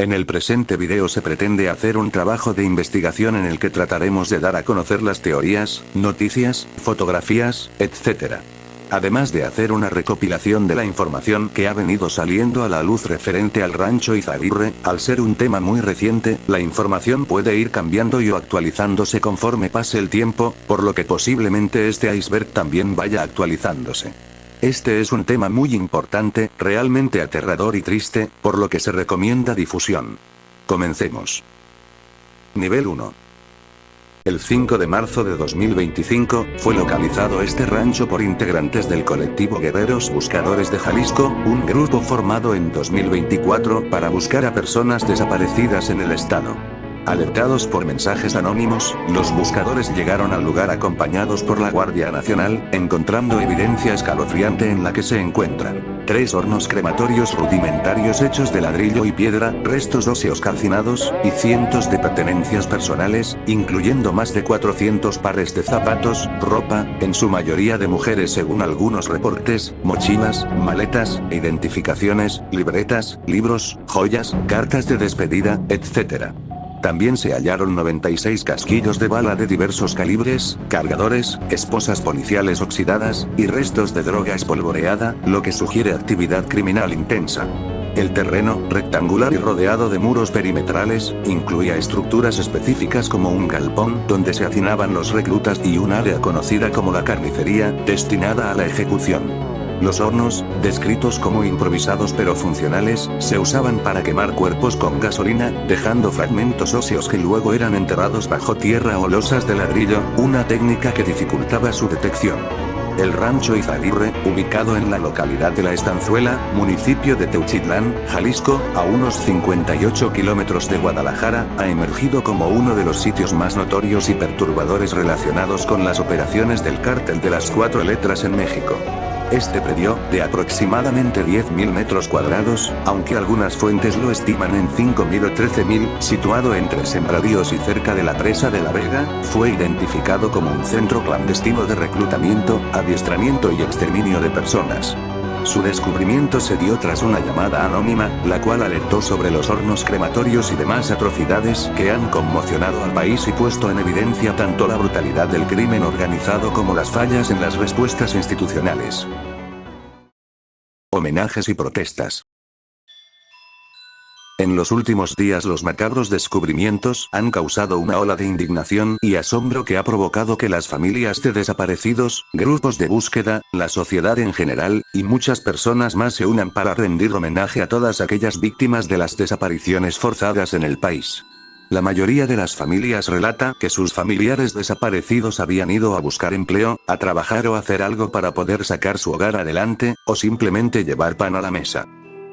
En el presente video se pretende hacer un trabajo de investigación en el que trataremos de dar a conocer las teorías, noticias, fotografías, etc. Además de hacer una recopilación de la información que ha venido saliendo a la luz referente al rancho Izaguirre. Al ser un tema muy reciente, la información puede ir cambiando y o actualizándose conforme pase el tiempo, por lo que posiblemente este iceberg también vaya actualizándose. Este es un tema muy importante, realmente aterrador y triste, por lo que se recomienda difusión. Comencemos. Nivel 1. El 5 de marzo de 2025, fue localizado este rancho por integrantes del colectivo Guerreros Buscadores de Jalisco, un grupo formado en 2024 para buscar a personas desaparecidas en el estado. Alertados por mensajes anónimos, los buscadores llegaron al lugar acompañados por la Guardia Nacional, encontrando evidencia escalofriante en la que se encuentran 3 hornos crematorios rudimentarios hechos de ladrillo y piedra, restos óseos calcinados, y cientos de pertenencias personales, incluyendo más de 400 pares de zapatos, ropa, en su mayoría de mujeres según algunos reportes, mochilas, maletas, identificaciones, libretas, libros, joyas, cartas de despedida, etc. También se hallaron 96 casquillos de bala de diversos calibres, cargadores, esposas policiales oxidadas, y restos de droga espolvoreada, lo que sugiere actividad criminal intensa. El terreno, rectangular y rodeado de muros perimetrales, incluía estructuras específicas como un galpón donde se hacinaban los reclutas y un área conocida como la carnicería, destinada a la ejecución. Los hornos, descritos como improvisados pero funcionales, se usaban para quemar cuerpos con gasolina, dejando fragmentos óseos que luego eran enterrados bajo tierra o losas de ladrillo, una técnica que dificultaba su detección. El rancho Izaguirre, ubicado en la localidad de La Estanzuela, municipio de Teuchitlán, Jalisco, a unos 58 kilómetros de Guadalajara, ha emergido como uno de los sitios más notorios y perturbadores relacionados con las operaciones del cártel de las 4 letras en México. Este predio, de aproximadamente 10.000 metros cuadrados, aunque algunas fuentes lo estiman en 5.000 o 13.000, situado entre sembradíos y cerca de la presa de La Vega, fue identificado como un centro clandestino de reclutamiento, adiestramiento y exterminio de personas. Su descubrimiento se dio tras una llamada anónima, la cual alertó sobre los hornos crematorios y demás atrocidades que han conmocionado al país y puesto en evidencia tanto la brutalidad del crimen organizado como las fallas en las respuestas institucionales. Homenajes y protestas. En los últimos días los macabros descubrimientos han causado una ola de indignación y asombro que ha provocado que las familias de desaparecidos, grupos de búsqueda, la sociedad en general, y muchas personas más se unan para rendir homenaje a todas aquellas víctimas de las desapariciones forzadas en el país. La mayoría de las familias relata que sus familiares desaparecidos habían ido a buscar empleo, a trabajar o hacer algo para poder sacar su hogar adelante, o simplemente llevar pan a la mesa.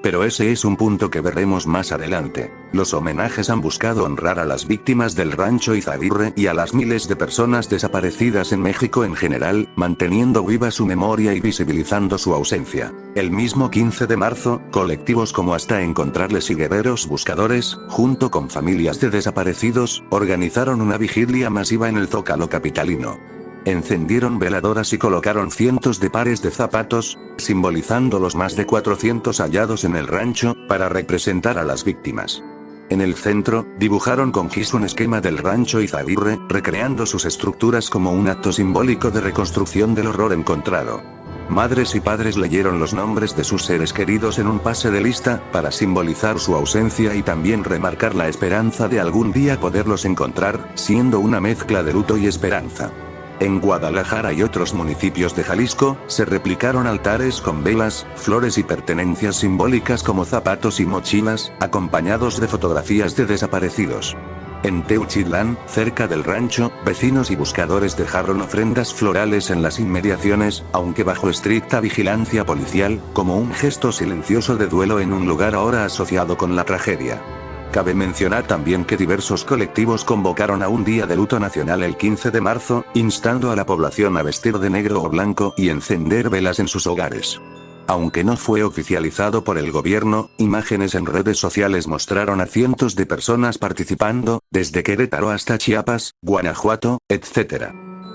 Pero ese es un punto que veremos más adelante. Los homenajes han buscado honrar a las víctimas del rancho Izaguirre y a las miles de personas desaparecidas en México en general, manteniendo viva su memoria y visibilizando su ausencia. El mismo 15 de marzo, colectivos como Hasta Encontrarles y Guerreros Buscadores, junto con familias de desaparecidos, organizaron una vigilia masiva en el Zócalo capitalino. Encendieron veladoras y colocaron cientos de pares de zapatos, simbolizando los más de 400 hallados en el rancho, para representar a las víctimas. En el centro, dibujaron con gis un esquema del rancho Izaguirre, recreando sus estructuras como un acto simbólico de reconstrucción del horror encontrado. Madres y padres leyeron los nombres de sus seres queridos en un pase de lista, para simbolizar su ausencia y también remarcar la esperanza de algún día poderlos encontrar, siendo una mezcla de luto y esperanza. En Guadalajara y otros municipios de Jalisco, se replicaron altares con velas, flores y pertenencias simbólicas como zapatos y mochilas, acompañados de fotografías de desaparecidos. En Teuchitlán, cerca del rancho, vecinos y buscadores dejaron ofrendas florales en las inmediaciones, aunque bajo estricta vigilancia policial, como un gesto silencioso de duelo en un lugar ahora asociado con la tragedia. Cabe mencionar también que diversos colectivos convocaron a un día de luto nacional el 15 de marzo, instando a la población a vestir de negro o blanco y encender velas en sus hogares. Aunque no fue oficializado por el gobierno, imágenes en redes sociales mostraron a cientos de personas participando, desde Querétaro hasta Chiapas, Guanajuato, etc.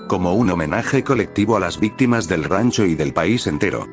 Como un homenaje colectivo a las víctimas del rancho y del país entero.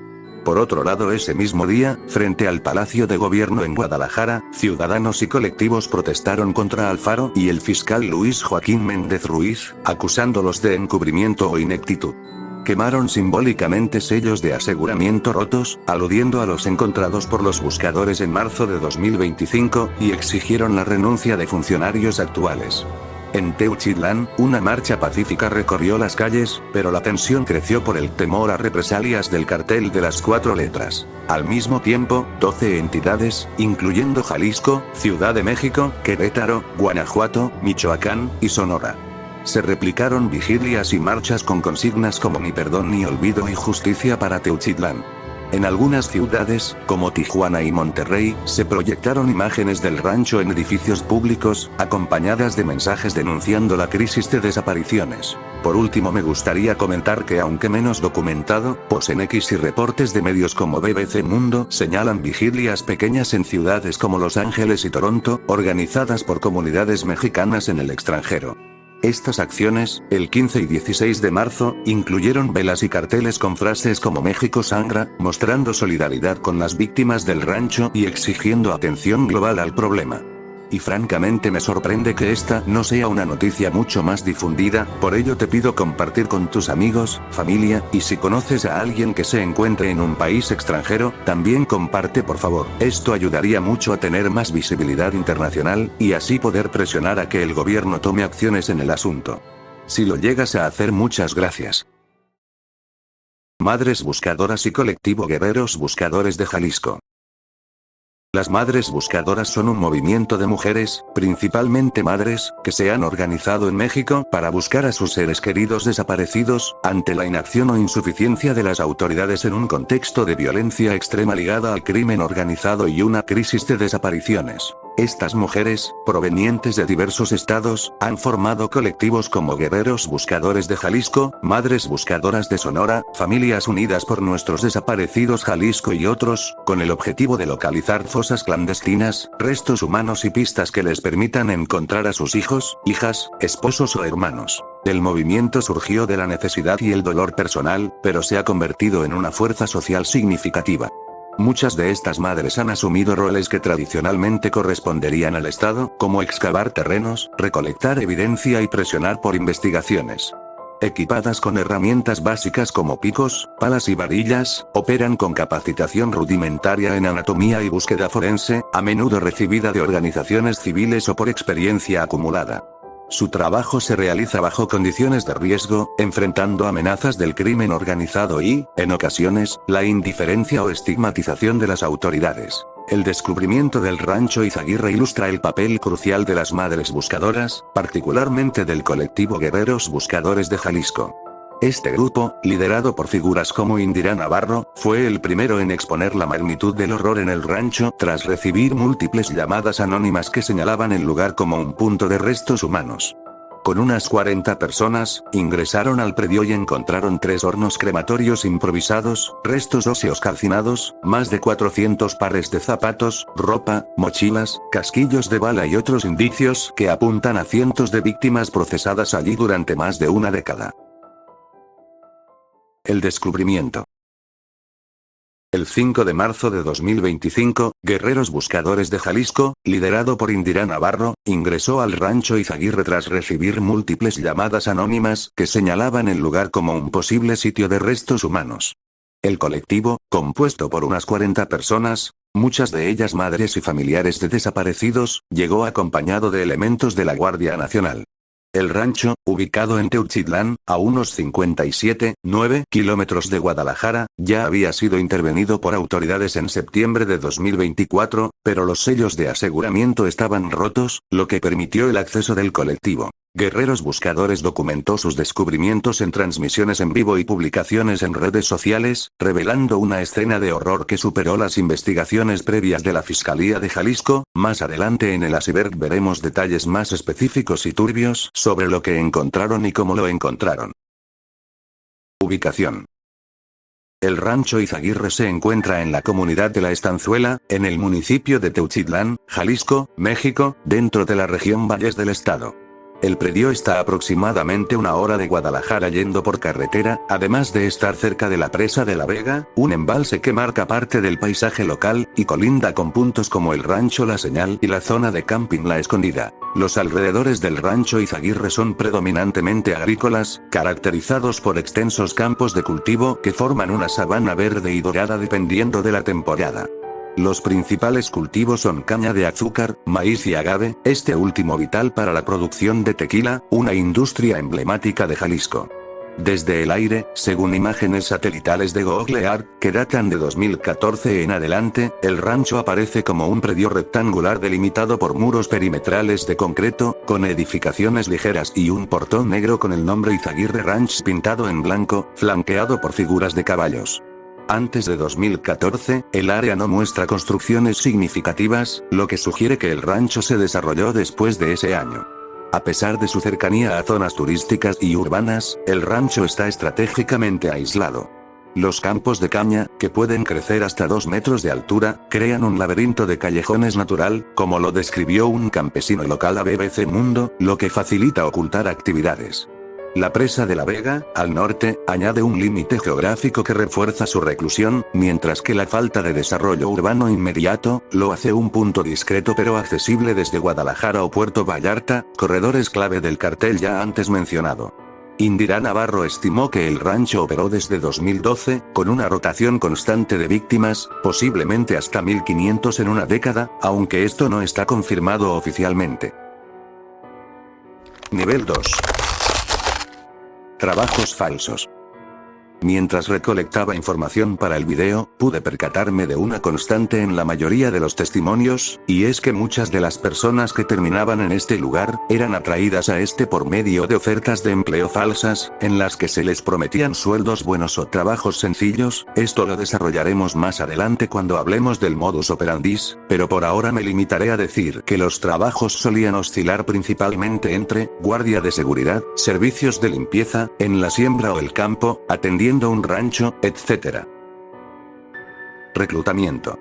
Por otro lado, ese mismo día, frente al Palacio de Gobierno en Guadalajara, ciudadanos y colectivos protestaron contra Alfaro y el fiscal Luis Joaquín Méndez Ruiz, acusándolos de encubrimiento o ineptitud. Quemaron simbólicamente sellos de aseguramiento rotos, aludiendo a los encontrados por los buscadores en marzo de 2025, y exigieron la renuncia de funcionarios actuales. En Teuchitlán, una marcha pacífica recorrió las calles, pero la tensión creció por el temor a represalias del cartel de las 4 letras. Al mismo tiempo, 12 entidades, incluyendo Jalisco, Ciudad de México, Querétaro, Guanajuato, Michoacán y Sonora, se replicaron vigilias y marchas con consignas como ni perdón ni olvido y justicia para Teuchitlán. En algunas ciudades, como Tijuana y Monterrey, se proyectaron imágenes del rancho en edificios públicos, acompañadas de mensajes denunciando la crisis de desapariciones. Por último, me gustaría comentar que, aunque menos documentado, Posen X y reportes de medios como BBC Mundo señalan vigilias pequeñas en ciudades como Los Ángeles y Toronto, organizadas por comunidades mexicanas en el extranjero. Estas acciones, el 15 y 16 de marzo, incluyeron velas y carteles con frases como México sangra, mostrando solidaridad con las víctimas del rancho y exigiendo atención global al problema. Y francamente me sorprende que esta no sea una noticia mucho más difundida, por ello te pido compartir con tus amigos, familia, y si conoces a alguien que se encuentre en un país extranjero, también comparte por favor. Esto ayudaría mucho a tener más visibilidad internacional, y así poder presionar a que el gobierno tome acciones en el asunto. Si lo llegas a hacer, muchas gracias. Madres Buscadoras y Colectivo Guerreros Buscadores de Jalisco. Las Madres Buscadoras son un movimiento de mujeres, principalmente madres, que se han organizado en México para buscar a sus seres queridos desaparecidos, ante la inacción o insuficiencia de las autoridades en un contexto de violencia extrema ligada al crimen organizado y una crisis de desapariciones. Estas mujeres, provenientes de diversos estados, han formado colectivos como Guerreros Buscadores de Jalisco, Madres Buscadoras de Sonora, Familias Unidas por Nuestros Desaparecidos Jalisco y otros, con el objetivo de localizar fosas clandestinas, restos humanos y pistas que les permitan encontrar a sus hijos, hijas, esposos o hermanos. El movimiento surgió de la necesidad y el dolor personal, pero se ha convertido en una fuerza social significativa. Muchas de estas madres han asumido roles que tradicionalmente corresponderían al Estado, como excavar terrenos, recolectar evidencia y presionar por investigaciones. Equipadas con herramientas básicas como picos, palas y varillas, operan con capacitación rudimentaria en anatomía y búsqueda forense, a menudo recibida de organizaciones civiles o por experiencia acumulada. Su trabajo se realiza bajo condiciones de riesgo, enfrentando amenazas del crimen organizado y, en ocasiones, la indiferencia o estigmatización de las autoridades. El descubrimiento del rancho Izaguirre ilustra el papel crucial de las madres buscadoras, particularmente del colectivo Guerreros Buscadores de Jalisco. Este grupo, liderado por figuras como Indira Navarro, fue el primero en exponer la magnitud del horror en el rancho tras recibir múltiples llamadas anónimas que señalaban el lugar como un punto de restos humanos. Con unas 40 personas, ingresaron al predio y encontraron 3 hornos crematorios improvisados, restos óseos calcinados, más de 400 pares de zapatos, ropa, mochilas, casquillos de bala y otros indicios que apuntan a cientos de víctimas procesadas allí durante más de una década. El descubrimiento. El 5 de marzo de 2025, Guerreros Buscadores de Jalisco, liderado por Indira Navarro, ingresó al rancho Izaguirre tras recibir múltiples llamadas anónimas que señalaban el lugar como un posible sitio de restos humanos. El colectivo, compuesto por unas 40 personas, muchas de ellas madres y familiares de desaparecidos, llegó acompañado de elementos de la Guardia Nacional. El rancho, ubicado en Teuchitlán, a unos 57,9 kilómetros de Guadalajara, ya había sido intervenido por autoridades en septiembre de 2024, pero los sellos de aseguramiento estaban rotos, lo que permitió el acceso del colectivo. Guerreros Buscadores documentó sus descubrimientos en transmisiones en vivo y publicaciones en redes sociales, revelando una escena de horror que superó las investigaciones previas de la Fiscalía de Jalisco. Más adelante en el iceberg veremos detalles más específicos y turbios sobre lo que encontraron y cómo lo encontraron. Ubicación. El rancho Izaguirre se encuentra en la comunidad de La Estanzuela, en el municipio de Teuchitlán, Jalisco, México, dentro de la región Valles del Estado. El predio está aproximadamente 1 hora de Guadalajara yendo por carretera, además de estar cerca de la presa de La Vega, un embalse que marca parte del paisaje local, y colinda con puntos como el rancho La Señal y la zona de camping La Escondida. Los alrededores del rancho Izaguirre son predominantemente agrícolas, caracterizados por extensos campos de cultivo que forman una sabana verde y dorada dependiendo de la temporada. Los principales cultivos son caña de azúcar, maíz y agave, este último vital para la producción de tequila, una industria emblemática de Jalisco. Desde el aire, según imágenes satelitales de Google Earth, que datan de 2014 en adelante, el rancho aparece como un predio rectangular delimitado por muros perimetrales de concreto, con edificaciones ligeras y un portón negro con el nombre Izaguirre Ranch pintado en blanco, flanqueado por figuras de caballos. Antes de 2014, el área no muestra construcciones significativas, lo que sugiere que el rancho se desarrolló después de ese año. A pesar de su cercanía a zonas turísticas y urbanas, el rancho está estratégicamente aislado. Los campos de caña, que pueden crecer hasta 2 metros de altura, crean un laberinto de callejones natural, como lo describió un campesino local a BBC Mundo, lo que facilita ocultar actividades. La presa de La Vega, al norte, añade un límite geográfico que refuerza su reclusión, mientras que la falta de desarrollo urbano inmediato, lo hace un punto discreto pero accesible desde Guadalajara o Puerto Vallarta, corredores clave del cartel ya antes mencionado. Indira Navarro estimó que el rancho operó desde 2012, con una rotación constante de víctimas, posiblemente hasta 1500 en una década, aunque esto no está confirmado oficialmente. Nivel 2. Trabajos falsos. Mientras recolectaba información para el video, pude percatarme de una constante en la mayoría de los testimonios, y es que muchas de las personas que terminaban en este lugar, eran atraídas a este por medio de ofertas de empleo falsas, en las que se les prometían sueldos buenos o trabajos sencillos. Esto lo desarrollaremos más adelante cuando hablemos del modus operandis, pero por ahora me limitaré a decir que los trabajos solían oscilar principalmente entre guardia de seguridad, servicios de limpieza, en la siembra o el campo, atendiendo un rancho, etc. Reclutamiento.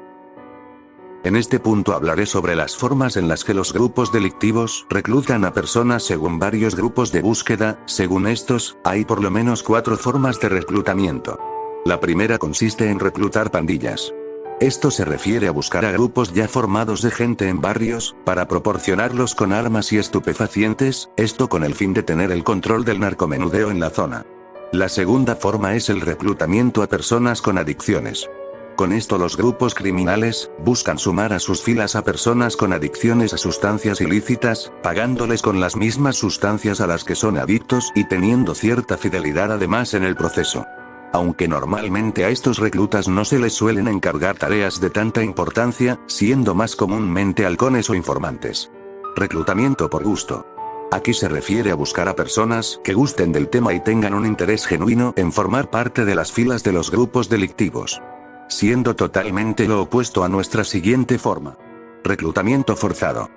En este punto hablaré sobre las formas en las que los grupos delictivos reclutan a personas según varios grupos de búsqueda. Según estos, hay por lo menos 4 formas de reclutamiento. La primera consiste en reclutar pandillas. Esto se refiere a buscar a grupos ya formados de gente en barrios, para proporcionarlos con armas y estupefacientes, esto con el fin de tener el control del narcomenudeo en la zona. La segunda forma es el reclutamiento a personas con adicciones. Con esto los grupos criminales buscan sumar a sus filas a personas con adicciones a sustancias ilícitas, pagándoles con las mismas sustancias a las que son adictos y teniendo cierta fidelidad además en el proceso. Aunque normalmente a estos reclutas no se les suelen encargar tareas de tanta importancia, siendo más comúnmente halcones o informantes. Reclutamiento por gusto. Aquí se refiere a buscar a personas que gusten del tema y tengan un interés genuino en formar parte de las filas de los grupos delictivos. Siendo totalmente lo opuesto a nuestra siguiente forma. Reclutamiento forzado.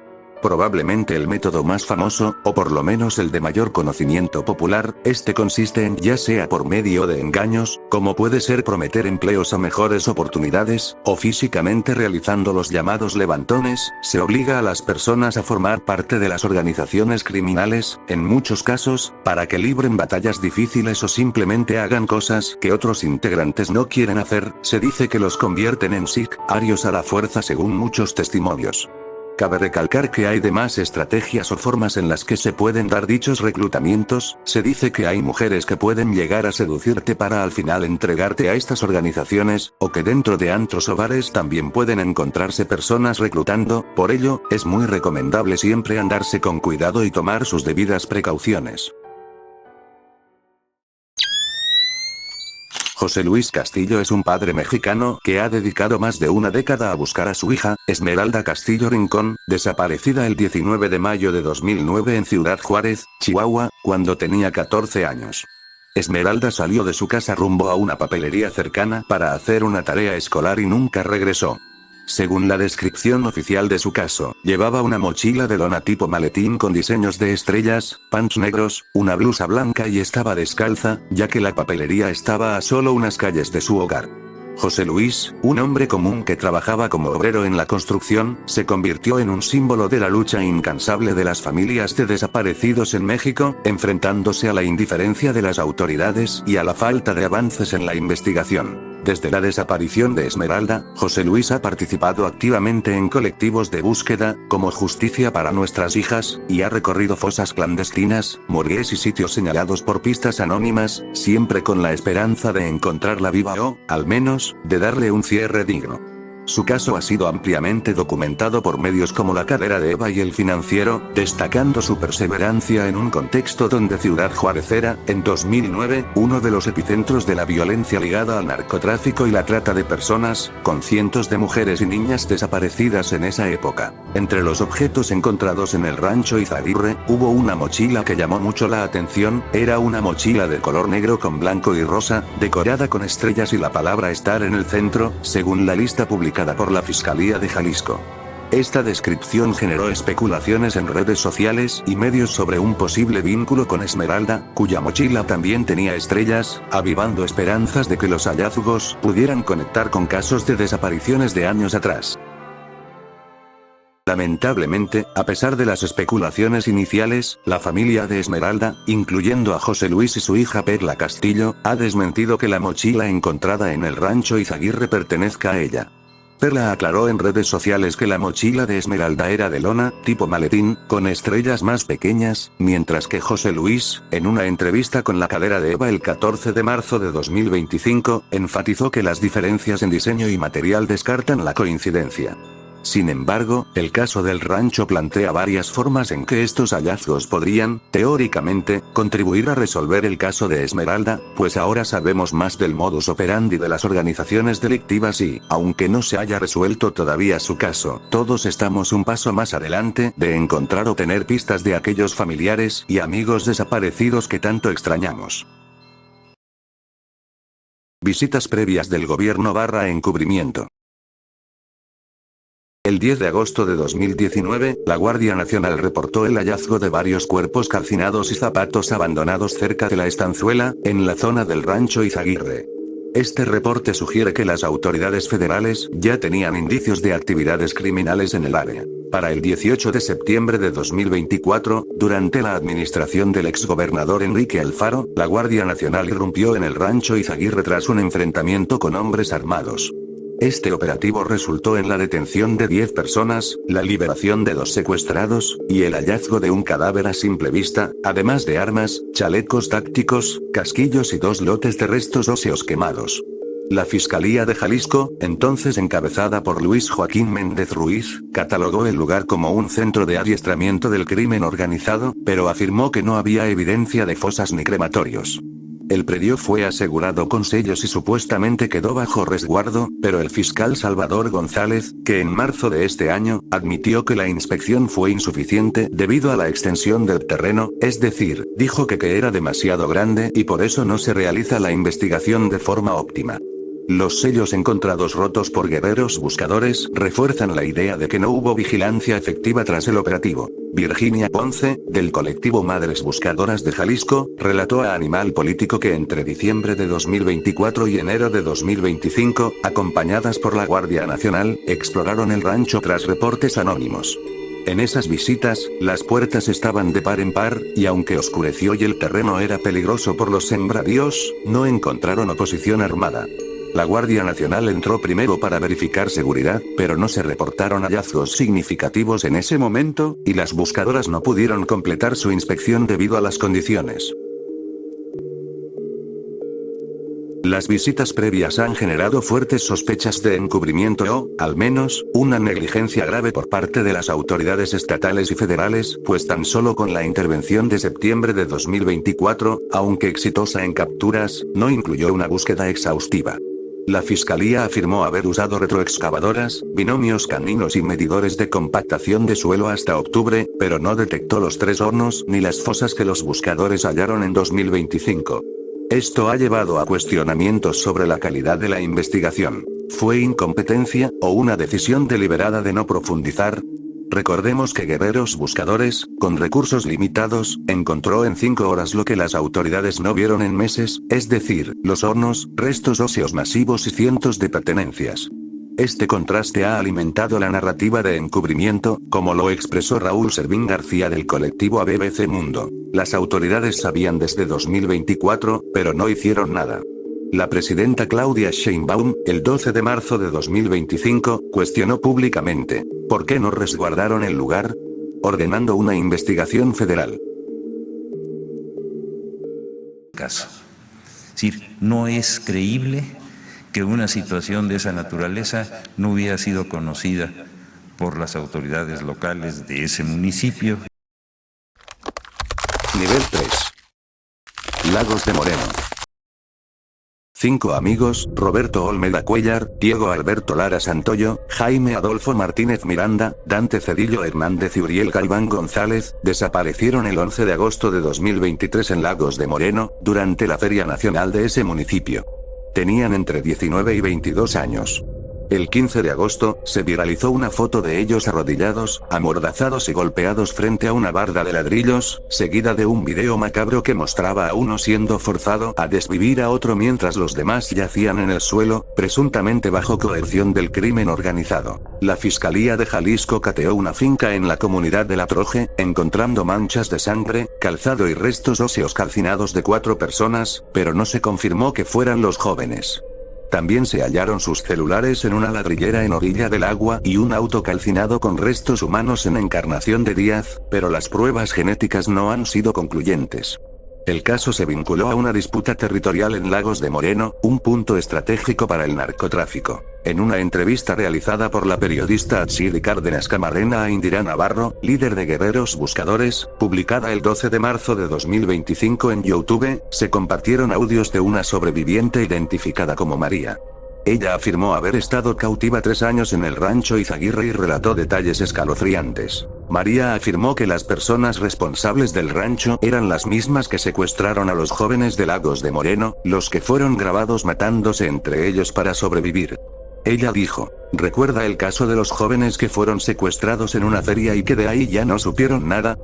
Probablemente el método más famoso, o por lo menos el de mayor conocimiento popular, este consiste en ya sea por medio de engaños, como puede ser prometer empleos a mejores oportunidades, o físicamente realizando los llamados levantones, se obliga a las personas a formar parte de las organizaciones criminales, en muchos casos, para que libren batallas difíciles o simplemente hagan cosas que otros integrantes no quieren hacer. Se dice que los convierten en sicarios a la fuerza según muchos testimonios. Cabe recalcar que hay demás estrategias o formas en las que se pueden dar dichos reclutamientos. Se dice que hay mujeres que pueden llegar a seducirte para al final entregarte a estas organizaciones, o que dentro de antros o bares también pueden encontrarse personas reclutando. Por ello, es muy recomendable siempre andarse con cuidado y tomar sus debidas precauciones. José Luis Castillo es un padre mexicano que ha dedicado más de una década a buscar a su hija, Esmeralda Castillo Rincón, desaparecida el 19 de mayo de 2009 en Ciudad Juárez, Chihuahua, cuando tenía 14 años. Esmeralda salió de su casa rumbo a una papelería cercana para hacer una tarea escolar y nunca regresó. Según la descripción oficial de su caso, llevaba una mochila de lona tipo maletín con diseños de estrellas, pants negros, una blusa blanca y estaba descalza, ya que la papelería estaba a solo unas calles de su hogar. José Luis, un hombre común que trabajaba como obrero en la construcción, se convirtió en un símbolo de la lucha incansable de las familias de desaparecidos en México, enfrentándose a la indiferencia de las autoridades y a la falta de avances en la investigación. Desde la desaparición de Esmeralda, José Luis ha participado activamente en colectivos de búsqueda, como Justicia para Nuestras Hijas, y ha recorrido fosas clandestinas, morgues y sitios señalados por pistas anónimas, siempre con la esperanza de encontrarla viva o, al menos, de darle un cierre digno. Su caso ha sido ampliamente documentado por medios como La Cadera de Eva y El Financiero, destacando su perseverancia en un contexto donde Ciudad Juárez era, en 2009, uno de los epicentros de la violencia ligada al narcotráfico y la trata de personas, con cientos de mujeres y niñas desaparecidas en esa época. Entre los objetos encontrados en el rancho Izaguirre, hubo una mochila que llamó mucho la atención, era una mochila de color negro con blanco y rosa, decorada con estrellas y la palabra estar en el centro, según la lista publicada por la Fiscalía de Jalisco. Esta descripción generó especulaciones en redes sociales y medios sobre un posible vínculo con Esmeralda, cuya mochila también tenía estrellas, avivando esperanzas de que los hallazgos pudieran conectar con casos de desapariciones de años atrás. Lamentablemente, a pesar de las especulaciones iniciales, la familia de Esmeralda, incluyendo a José Luis y su hija Perla Castillo, ha desmentido que la mochila encontrada en el rancho Izaguirre pertenezca a ella. Perla aclaró en redes sociales que la mochila de Esmeralda era de lona, tipo maletín, con estrellas más pequeñas, mientras que José Luis, en una entrevista con La Cadera de Eva el 14 de marzo de 2025, enfatizó que las diferencias en diseño y material descartan la coincidencia. Sin embargo, el caso del rancho plantea varias formas en que estos hallazgos podrían, teóricamente, contribuir a resolver el caso de Esmeralda, pues ahora sabemos más del modus operandi de las organizaciones delictivas y, aunque no se haya resuelto todavía su caso, todos estamos un paso más adelante de encontrar o tener pistas de aquellos familiares y amigos desaparecidos que tanto extrañamos. Visitas previas del gobierno / encubrimiento. El 10 de agosto de 2019, la Guardia Nacional reportó el hallazgo de varios cuerpos calcinados y zapatos abandonados cerca de La Estanzuela, en la zona del rancho Izaguirre. Este reporte sugiere que las autoridades federales ya tenían indicios de actividades criminales en el área. Para el 18 de septiembre de 2024, durante la administración del exgobernador Enrique Alfaro, la Guardia Nacional irrumpió en el rancho Izaguirre tras un enfrentamiento con hombres armados. Este operativo resultó en la detención de 10 personas, la liberación de 2 secuestrados, y el hallazgo de un cadáver a simple vista, además de armas, chalecos tácticos, casquillos y 2 lotes de restos óseos quemados. La Fiscalía de Jalisco, entonces encabezada por Luis Joaquín Méndez Ruiz, catalogó el lugar como un centro de adiestramiento del crimen organizado, pero afirmó que no había evidencia de fosas ni crematorios. El predio fue asegurado con sellos y supuestamente quedó bajo resguardo, pero el fiscal Salvador González, que en marzo de este año, admitió que la inspección fue insuficiente debido a la extensión del terreno, es decir, dijo que era demasiado grande y por eso no se realiza la investigación de forma óptima. Los sellos encontrados rotos por guerreros buscadores refuerzan la idea de que no hubo vigilancia efectiva tras el operativo. Virginia Ponce, del colectivo Madres Buscadoras de Jalisco, relató a Animal Político que entre diciembre de 2024 y enero de 2025, acompañadas por la Guardia Nacional, exploraron el rancho tras reportes anónimos. En esas visitas, las puertas estaban de par en par, y aunque oscureció y el terreno era peligroso por los sembradíos, no encontraron oposición armada. La Guardia Nacional entró primero para verificar seguridad, pero no se reportaron hallazgos significativos en ese momento, y las buscadoras no pudieron completar su inspección debido a las condiciones. Las visitas previas han generado fuertes sospechas de encubrimiento o, al menos, una negligencia grave por parte de las autoridades estatales y federales, pues tan solo con la intervención de septiembre de 2024, aunque exitosa en capturas, no incluyó una búsqueda exhaustiva. La Fiscalía afirmó haber usado retroexcavadoras, binomios caninos y medidores de compactación de suelo hasta octubre, pero no detectó los 3 hornos ni las fosas que los buscadores hallaron en 2025. Esto ha llevado a cuestionamientos sobre la calidad de la investigación. ¿Fue incompetencia, o una decisión deliberada de no profundizar? Recordemos que Guerreros Buscadores, con recursos limitados, encontró en 5 horas lo que las autoridades no vieron en meses, es decir, los hornos, restos óseos masivos y cientos de pertenencias. Este contraste ha alimentado la narrativa de encubrimiento, como lo expresó Raúl Servín García del colectivo a BBC Mundo. Las autoridades sabían desde 2024, pero no hicieron nada. La presidenta Claudia Sheinbaum, el 12 de marzo de 2025, cuestionó públicamente, ¿por qué no resguardaron el lugar? Ordenando una investigación federal. Caso. Es decir, no es creíble que una situación de esa naturaleza no hubiera sido conocida por las autoridades locales de ese municipio. Nivel 3. Lagos de Moreno. 5 amigos, Roberto Olmeda Cuellar, Diego Alberto Lara Santoyo, Jaime Adolfo Martínez Miranda, Dante Cedillo Hernández y Uriel Galván González, desaparecieron el 11 de agosto de 2023 en Lagos de Moreno, durante la Feria Nacional de ese municipio. Tenían entre 19 y 22 años. El 15 de agosto, se viralizó una foto de ellos arrodillados, amordazados y golpeados frente a una barda de ladrillos, seguida de un video macabro que mostraba a uno siendo forzado a desvivir a otro mientras los demás yacían en el suelo, presuntamente bajo coerción del crimen organizado. La Fiscalía de Jalisco cateó una finca en la comunidad de La Troje, encontrando manchas de sangre, calzado y restos óseos calcinados de 4 personas, pero no se confirmó que fueran los jóvenes. También se hallaron sus celulares en una ladrillera en orilla del agua y un auto calcinado con restos humanos en Encarnación de Díaz, pero las pruebas genéticas no han sido concluyentes. El caso se vinculó a una disputa territorial en Lagos de Moreno, un punto estratégico para el narcotráfico. En una entrevista realizada por la periodista Atsiri Cárdenas Camarena a Indira Navarro, líder de Guerreros Buscadores, publicada el 12 de marzo de 2025 en YouTube, se compartieron audios de una sobreviviente identificada como María. Ella afirmó haber estado cautiva 3 años en el rancho Izaguirre y relató detalles escalofriantes. María afirmó que las personas responsables del rancho eran las mismas que secuestraron a los jóvenes de Lagos de Moreno, los que fueron grabados matándose entre ellos para sobrevivir. Ella dijo, ¿recuerda el caso de los jóvenes que fueron secuestrados en una feria y que de ahí ya no supieron nada?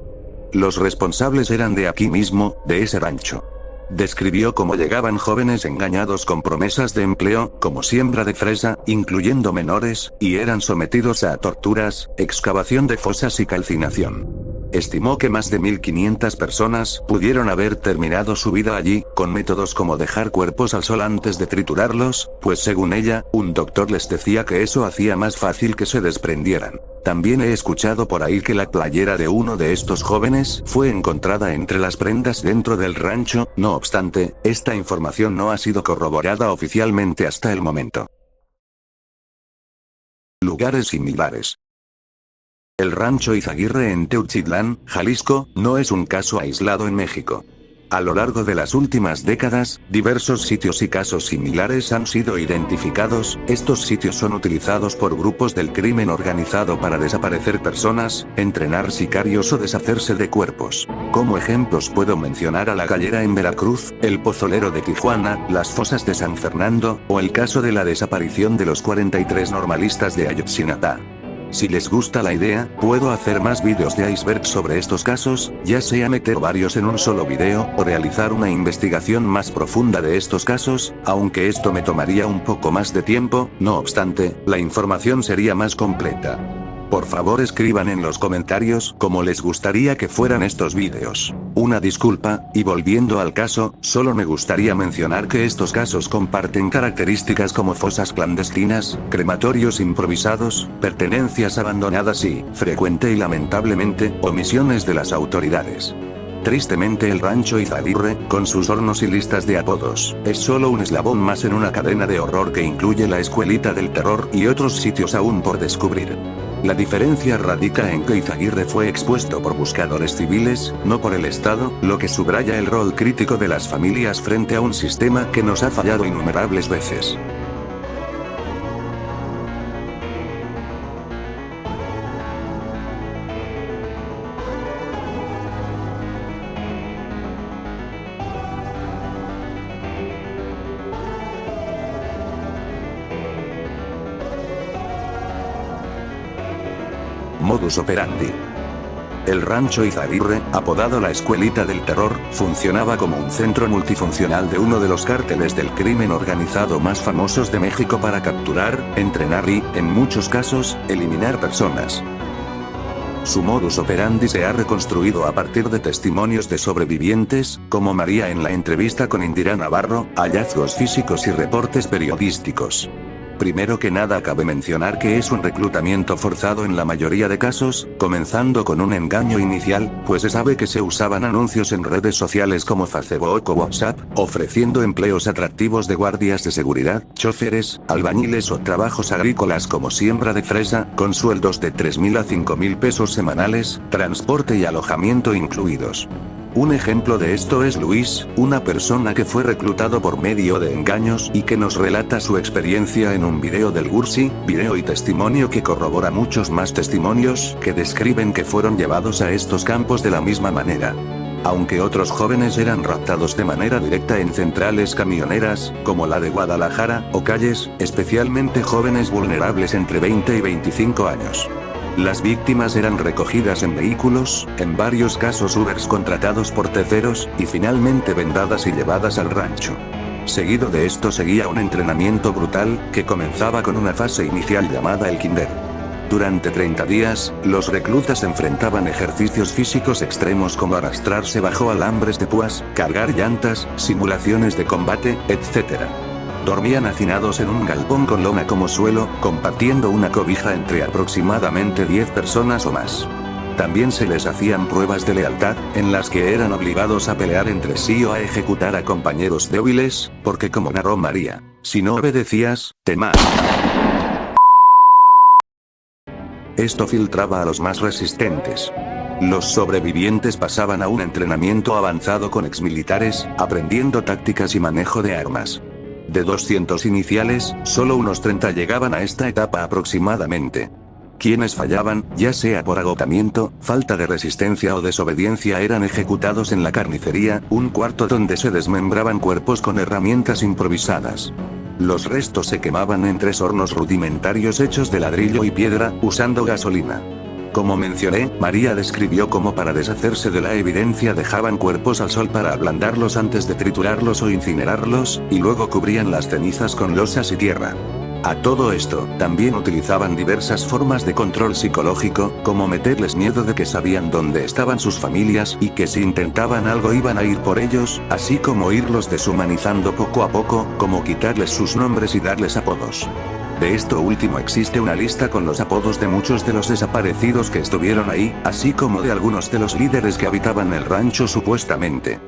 Los responsables eran de aquí mismo, de ese rancho. Describió cómo llegaban jóvenes engañados con promesas de empleo, como siembra de fresa, incluyendo menores, y eran sometidos a torturas, excavación de fosas y calcinación. Estimó que más de 1.500 personas pudieron haber terminado su vida allí, con métodos como dejar cuerpos al sol antes de triturarlos, pues según ella, un doctor les decía que eso hacía más fácil que se desprendieran. También he escuchado por ahí que la playera de uno de estos jóvenes fue encontrada entre las prendas dentro del rancho, no obstante, esta información no ha sido corroborada oficialmente hasta el momento. Lugares similares. El rancho Izaguirre en Teuchitlán, Jalisco, no es un caso aislado en México. A lo largo de las últimas décadas, diversos sitios y casos similares han sido identificados. Estos sitios son utilizados por grupos del crimen organizado para desaparecer personas, entrenar sicarios o deshacerse de cuerpos. Como ejemplos puedo mencionar a La Gallera en Veracruz, el Pozolero de Tijuana, las Fosas de San Fernando, o el caso de la desaparición de los 43 normalistas de Ayotzinapa. Si les gusta la idea, puedo hacer más vídeos de iceberg sobre estos casos, ya sea meter varios en un solo video, o realizar una investigación más profunda de estos casos, aunque esto me tomaría un poco más de tiempo, no obstante, la información sería más completa. Por favor escriban en los comentarios cómo les gustaría que fueran estos vídeos. Una disculpa, y volviendo al caso, solo me gustaría mencionar que estos casos comparten características como fosas clandestinas, crematorios improvisados, pertenencias abandonadas y, frecuente y lamentablemente, omisiones de las autoridades. Tristemente el rancho Izaguirre, con sus hornos y listas de apodos, es solo un eslabón más en una cadena de horror que incluye la escuelita del terror y otros sitios aún por descubrir. La diferencia radica en que Izaguirre fue expuesto por buscadores civiles, no por el Estado, lo que subraya el rol crítico de las familias frente a un sistema que nos ha fallado innumerables veces. modus operandi. El rancho Izaguirre, apodado la Escuelita del Terror, funcionaba como un centro multifuncional de uno de los cárteles del crimen organizado más famosos de México para capturar, entrenar y, en muchos casos, eliminar personas. Su modus operandi se ha reconstruido a partir de testimonios de sobrevivientes, como María en la entrevista con Indira Navarro, hallazgos físicos y reportes periodísticos. Primero que nada cabe mencionar que es un reclutamiento forzado en la mayoría de casos, comenzando con un engaño inicial, pues se sabe que se usaban anuncios en redes sociales como Facebook o WhatsApp, ofreciendo empleos atractivos de guardias de seguridad, choferes, albañiles o trabajos agrícolas como siembra de fresa, con sueldos de 3,000 a 5,000 pesos semanales, transporte y alojamiento incluidos. Un ejemplo de esto es Luis, una persona que fue reclutado por medio de engaños y que nos relata su experiencia en un video del Gursi, video y testimonio que corrobora muchos más testimonios que describen que fueron llevados a estos campos de la misma manera. Aunque otros jóvenes eran raptados de manera directa en centrales camioneras, como la de Guadalajara, o calles, especialmente jóvenes vulnerables entre 20 y 25 años. Las víctimas eran recogidas en vehículos, en varios casos Ubers contratados por terceros, y finalmente vendadas y llevadas al rancho. Seguido de esto seguía un entrenamiento brutal, que comenzaba con una fase inicial llamada el kinder. Durante 30 días, los reclutas enfrentaban ejercicios físicos extremos como arrastrarse bajo alambres de púas, cargar llantas, simulaciones de combate, etc. Dormían hacinados en un galpón con lona como suelo, compartiendo una cobija entre aproximadamente 10 personas o más. También se les hacían pruebas de lealtad, en las que eran obligados a pelear entre sí o a ejecutar a compañeros débiles, porque como narró María, si no obedecías, te matan. Esto filtraba a los más resistentes. Los sobrevivientes pasaban a un entrenamiento avanzado con exmilitares, aprendiendo tácticas y manejo de armas. De 200 iniciales, solo unos 30 llegaban a esta etapa aproximadamente. Quienes fallaban, ya sea por agotamiento, falta de resistencia o desobediencia, eran ejecutados en la carnicería, un cuarto donde se desmembraban cuerpos con herramientas improvisadas. Los restos se quemaban en 3 hornos rudimentarios hechos de ladrillo y piedra, usando gasolina. Como mencioné, María describió cómo para deshacerse de la evidencia dejaban cuerpos al sol para ablandarlos antes de triturarlos o incinerarlos, y luego cubrían las cenizas con losas y tierra. A todo esto, también utilizaban diversas formas de control psicológico, como meterles miedo de que sabían dónde estaban sus familias y que si intentaban algo iban a ir por ellos, así como irlos deshumanizando poco a poco, como quitarles sus nombres y darles apodos. De esto último existe una lista con los apodos de muchos de los desaparecidos que estuvieron ahí, así como de algunos de los líderes que habitaban el rancho supuestamente.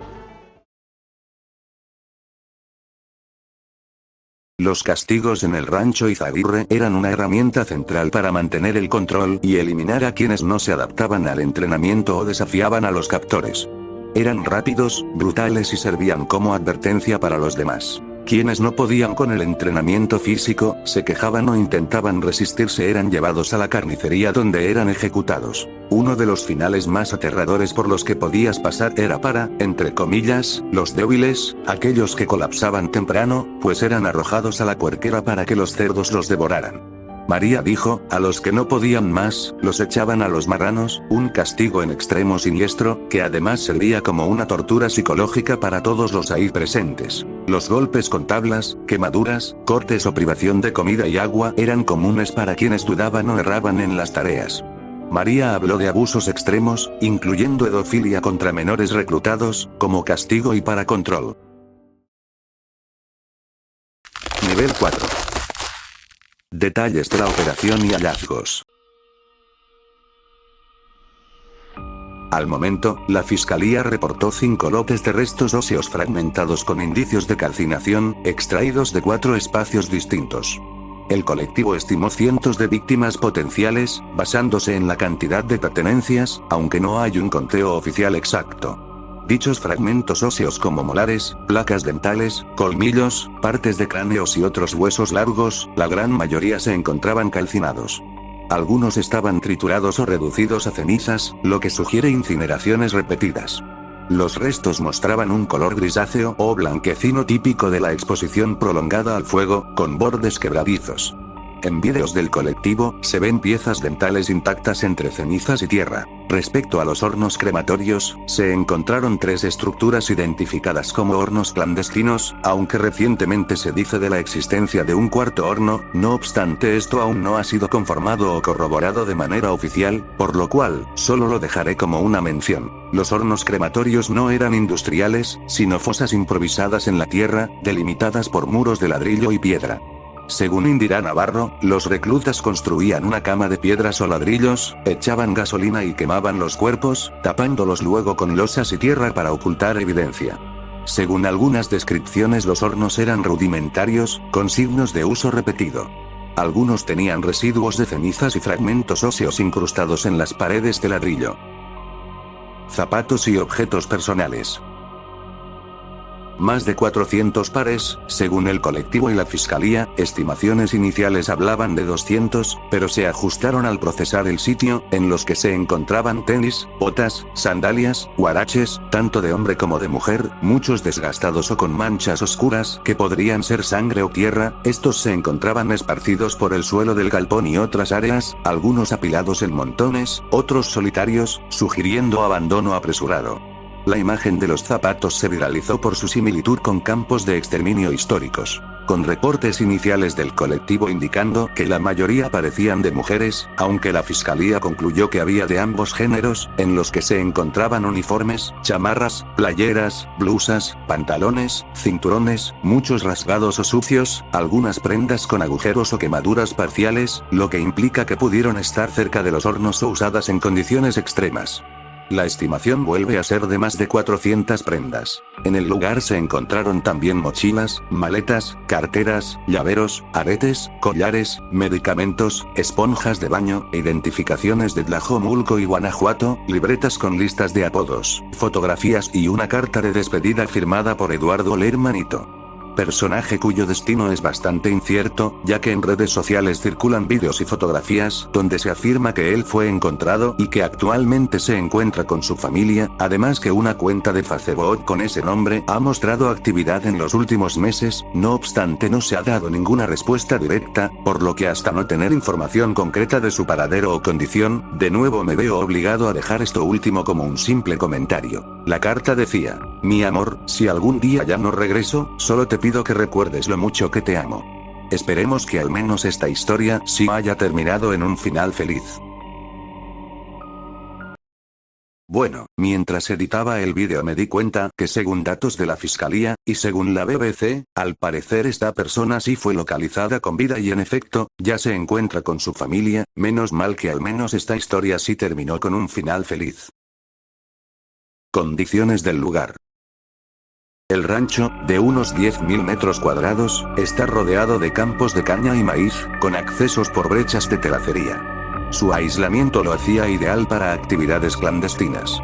Los castigos en el rancho Izaguirre eran una herramienta central para mantener el control y eliminar a quienes no se adaptaban al entrenamiento o desafiaban a los captores. Eran rápidos, brutales y servían como advertencia para los demás. Quienes no podían con el entrenamiento físico, se quejaban o intentaban resistirse, eran llevados a la carnicería donde eran ejecutados. Uno de los finales más aterradores por los que podías pasar era para, entre comillas, los débiles, aquellos que colapsaban temprano, pues eran arrojados a la puerquera para que los cerdos los devoraran. María dijo, a los que no podían más, los echaban a los marranos, un castigo en extremo siniestro, que además servía como una tortura psicológica para todos los ahí presentes. Los golpes con tablas, quemaduras, cortes o privación de comida y agua eran comunes para quienes dudaban o erraban en las tareas. María habló de abusos extremos, incluyendo pedofilia contra menores reclutados, como castigo y para control. Nivel 4. Detalles de la operación y hallazgos. Al momento, la fiscalía reportó 5 lotes de restos óseos fragmentados con indicios de calcinación, extraídos de 4 espacios distintos. El colectivo estimó cientos de víctimas potenciales, basándose en la cantidad de pertenencias, aunque no hay un conteo oficial exacto. Dichos fragmentos óseos como molares, placas dentales, colmillos, partes de cráneos y otros huesos largos, la gran mayoría se encontraban calcinados. Algunos estaban triturados o reducidos a cenizas, lo que sugiere incineraciones repetidas. Los restos mostraban un color grisáceo o blanquecino típico de la exposición prolongada al fuego, con bordes quebradizos. En vídeos del colectivo, se ven piezas dentales intactas entre cenizas y tierra. Respecto a los hornos crematorios, se encontraron 3 estructuras identificadas como hornos clandestinos, aunque recientemente se dice de la existencia de un 4.º horno, no obstante esto aún no ha sido conformado o corroborado de manera oficial, por lo cual, solo lo dejaré como una mención. Los hornos crematorios no eran industriales, sino fosas improvisadas en la tierra, delimitadas por muros de ladrillo y piedra. Según Indira Navarro, los reclutas construían una cama de piedras o ladrillos, echaban gasolina y quemaban los cuerpos, tapándolos luego con losas y tierra para ocultar evidencia. Según algunas descripciones, los hornos eran rudimentarios, con signos de uso repetido. Algunos tenían residuos de cenizas y fragmentos óseos incrustados en las paredes de ladrillo. Zapatos y objetos personales. Más de 400 pares, según el colectivo y la fiscalía, estimaciones iniciales hablaban de 200, pero se ajustaron al procesar el sitio, en los que se encontraban tenis, botas, sandalias, huaraches, tanto de hombre como de mujer, muchos desgastados o con manchas oscuras que podrían ser sangre o tierra. Estos se encontraban esparcidos por el suelo del galpón y otras áreas, algunos apilados en montones, otros solitarios, sugiriendo abandono apresurado. La imagen de los zapatos se viralizó por su similitud con campos de exterminio históricos, con reportes iniciales del colectivo indicando que la mayoría parecían de mujeres, aunque la fiscalía concluyó que había de ambos géneros, en los que se encontraban uniformes, chamarras, playeras, blusas, pantalones, cinturones, muchos rasgados o sucios, algunas prendas con agujeros o quemaduras parciales, lo que implica que pudieron estar cerca de los hornos o usadas en condiciones extremas. La estimación vuelve a ser de más de 400 prendas. En el lugar se encontraron también mochilas, maletas, carteras, llaveros, aretes, collares, medicamentos, esponjas de baño, identificaciones de Tlajomulco y Guanajuato, libretas con listas de apodos, fotografías y una carta de despedida firmada por Eduardo Lermanito. Personaje cuyo destino es bastante incierto, ya que en redes sociales circulan vídeos y fotografías donde se afirma que él fue encontrado y que actualmente se encuentra con su familia, además que una cuenta de Facebook con ese nombre ha mostrado actividad en los últimos meses. No obstante, no se ha dado ninguna respuesta directa, por lo que hasta no tener información concreta de su paradero o condición, de nuevo me veo obligado a dejar esto último como un simple comentario. La carta decía: mi amor, si algún día ya no regreso, solo te pido que recuerdes lo mucho que te amo. Esperemos que al menos esta historia sí haya terminado en un final feliz. Bueno, mientras editaba el vídeo me di cuenta que según datos de la fiscalía, y según la BBC, al parecer esta persona sí fue localizada con vida y en efecto, ya se encuentra con su familia. Menos mal que al menos esta historia sí terminó con un final feliz. Condiciones del lugar. El rancho, de unos 10.000 metros cuadrados, está rodeado de campos de caña y maíz, con accesos por brechas de terracería. Su aislamiento lo hacía ideal para actividades clandestinas.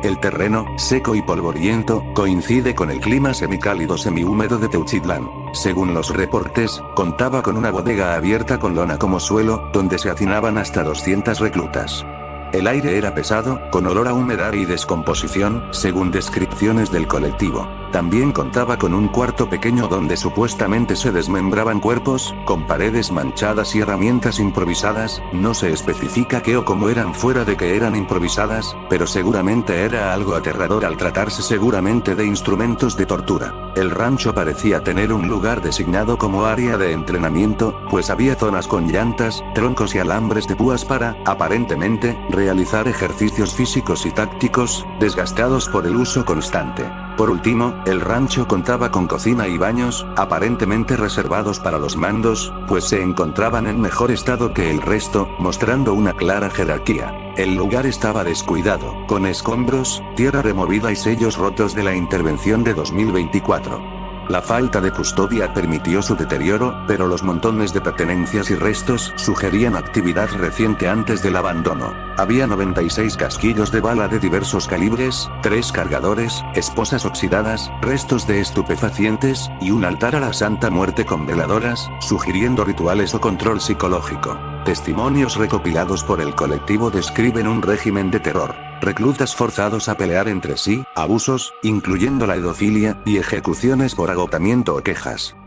El terreno, seco y polvoriento, coincide con el clima semicálido semihúmedo de Teuchitlán. Según los reportes, contaba con una bodega abierta con lona como suelo, donde se hacinaban hasta 200 reclutas. El aire era pesado, con olor a humedad y descomposición, según descripciones del colectivo. También contaba con un cuarto pequeño donde supuestamente se desmembraban cuerpos, con paredes manchadas y herramientas improvisadas. No se especifica qué o cómo eran fuera de que eran improvisadas, pero seguramente era algo aterrador al tratarse seguramente de instrumentos de tortura. El rancho parecía tener un lugar designado como área de entrenamiento, pues había zonas con llantas, troncos y alambres de púas para, aparentemente, realizar ejercicios físicos y tácticos, desgastados por el uso constante. Por último, el rancho contaba con cocina y baños, aparentemente reservados para los mandos, pues se encontraban en mejor estado que el resto, mostrando una clara jerarquía. El lugar estaba descuidado, con escombros, tierra removida y sellos rotos de la intervención de 2024. La falta de custodia permitió su deterioro, pero los montones de pertenencias y restos sugerían actividad reciente antes del abandono. Había 96 casquillos de bala de diversos calibres, 3 cargadores, esposas oxidadas, restos de estupefacientes, y un altar a la Santa Muerte con veladoras, sugiriendo rituales o control psicológico. Testimonios recopilados por el colectivo describen un régimen de terror. Reclutas forzados a pelear entre sí, abusos, incluyendo la pedofilia, y ejecuciones por agotamiento o quejas.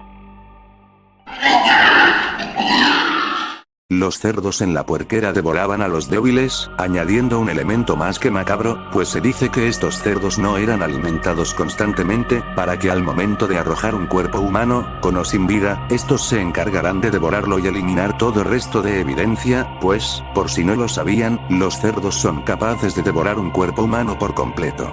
los cerdos en la puerquera devoraban a los débiles, añadiendo un elemento más que macabro, pues se dice que estos cerdos no eran alimentados constantemente, para que al momento de arrojar un cuerpo humano, con o sin vida, estos se encargarán de devorarlo y eliminar todo resto de evidencia, pues, por si no lo sabían, los cerdos son capaces de devorar un cuerpo humano por completo.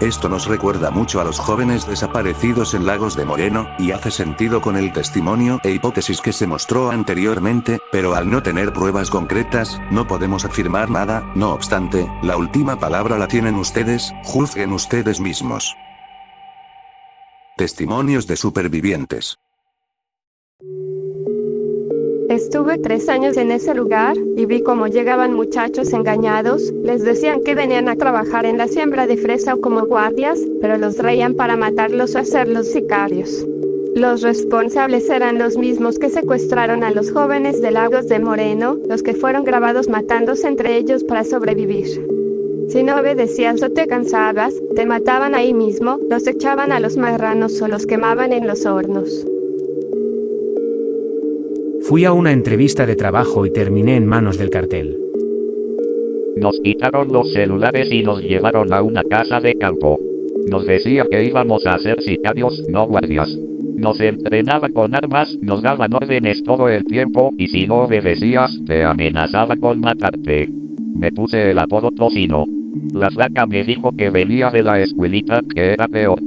Esto nos recuerda mucho a los jóvenes desaparecidos en Lagos de Moreno, y hace sentido con el testimonio e hipótesis que se mostró anteriormente, pero al no tener pruebas concretas, no podemos afirmar nada. No obstante, la última palabra la tienen ustedes, juzguen ustedes mismos. Testimonios de supervivientes. Estuve 3 años en ese lugar, y vi cómo llegaban muchachos engañados, les decían que venían a trabajar en la siembra de fresa o como guardias, pero los traían para matarlos o hacerlos sicarios. Los responsables eran los mismos que secuestraron a los jóvenes de Lagos de Moreno, los que fueron grabados matándose entre ellos para sobrevivir. Si no obedecías o te cansabas, te mataban ahí mismo, los echaban a los marranos o los quemaban en los hornos. Fui a una entrevista de trabajo y terminé en manos del cartel. Nos quitaron los celulares y nos llevaron a una casa de campo. Nos decía que íbamos a ser sicarios, no guardias. Nos entrenaban con armas, nos daban órdenes todo el tiempo, y si no obedecías, te amenazaba con matarte. Me puse el apodo Tocino. La flaca me dijo que venía de la escuelita, que era peor.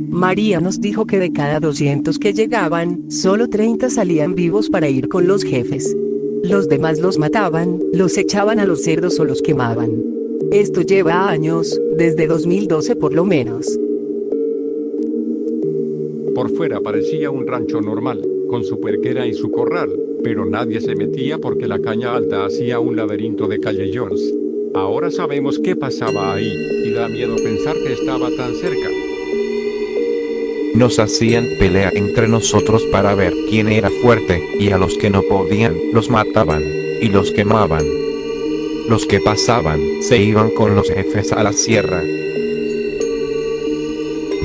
María nos dijo que de cada 200 que llegaban, solo 30 salían vivos para ir con los jefes. Los demás los mataban, los echaban a los cerdos o los quemaban. Esto lleva años, desde 2012 por lo menos. Por fuera parecía un rancho normal, con su puerquera y su corral, pero nadie se metía porque la caña alta hacía un laberinto de callejones. Ahora sabemos qué pasaba ahí, y da miedo pensar que estaba tan cerca. Nos hacían pelea entre nosotros para ver quién era fuerte, y a los que no podían, los mataban, y los quemaban. Los que pasaban, se iban con los jefes a la sierra.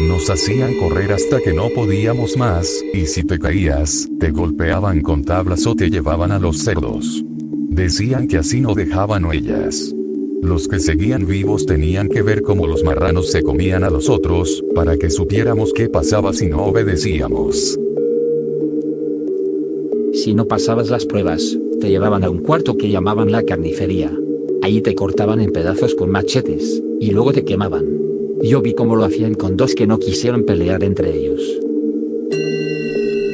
Nos hacían correr hasta que no podíamos más, y si te caías, te golpeaban con tablas o te llevaban a los cerdos. Decían que así no dejaban huellas. Los que seguían vivos tenían que ver cómo los marranos se comían a los otros, para que supiéramos qué pasaba si no obedecíamos. Si no pasabas las pruebas, te llevaban a un cuarto que llamaban la carnicería. Ahí te cortaban en pedazos con machetes, y luego te quemaban. Yo vi cómo lo hacían con 2 que no quisieron pelear entre ellos.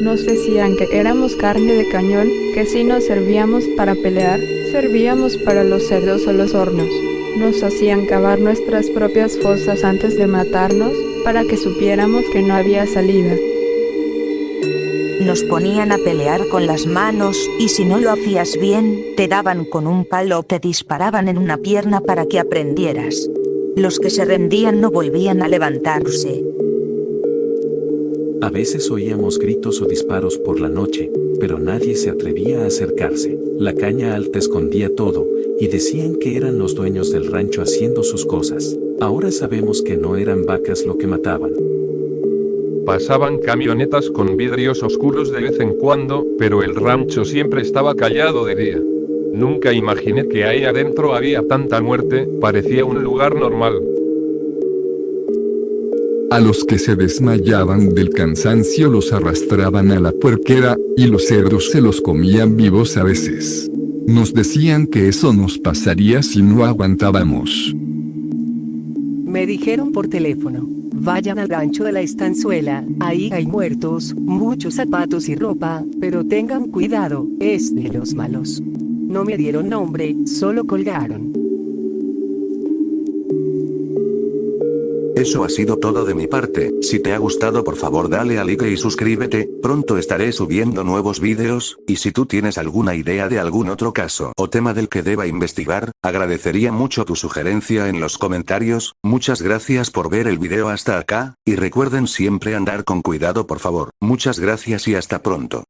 Nos decían que éramos carne de cañón, que si no servíamos para pelear, servíamos para los cerdos o los hornos. Nos hacían cavar nuestras propias fosas antes de matarnos, para que supiéramos que no había salida. Nos ponían a pelear con las manos, y si no lo hacías bien, te daban con un palo o te disparaban en una pierna para que aprendieras. Los que se rendían no volvían a levantarse. A veces oíamos gritos o disparos por la noche, pero nadie se atrevía a acercarse. La caña alta escondía todo, y decían que eran los dueños del rancho haciendo sus cosas. Ahora sabemos que no eran vacas lo que mataban. Pasaban camionetas con vidrios oscuros de vez en cuando, pero el rancho siempre estaba callado de día. Nunca imaginé que ahí adentro había tanta muerte, parecía un lugar normal. A los que se desmayaban del cansancio los arrastraban a la puerquera, y los cerdos se los comían vivos a veces. Nos decían que eso nos pasaría si no aguantábamos. Me dijeron por teléfono, vayan al rancho de la estanzuela, ahí hay muertos, muchos zapatos y ropa, pero tengan cuidado, es de los malos. No me dieron nombre, solo colgaron. Eso ha sido todo de mi parte. Si te ha gustado, por favor dale a like y suscríbete, pronto estaré subiendo nuevos vídeos, y si tú tienes alguna idea de algún otro caso o tema del que deba investigar, agradecería mucho tu sugerencia en los comentarios. Muchas gracias por ver el video hasta acá, y recuerden siempre andar con cuidado por favor. Muchas gracias y hasta pronto.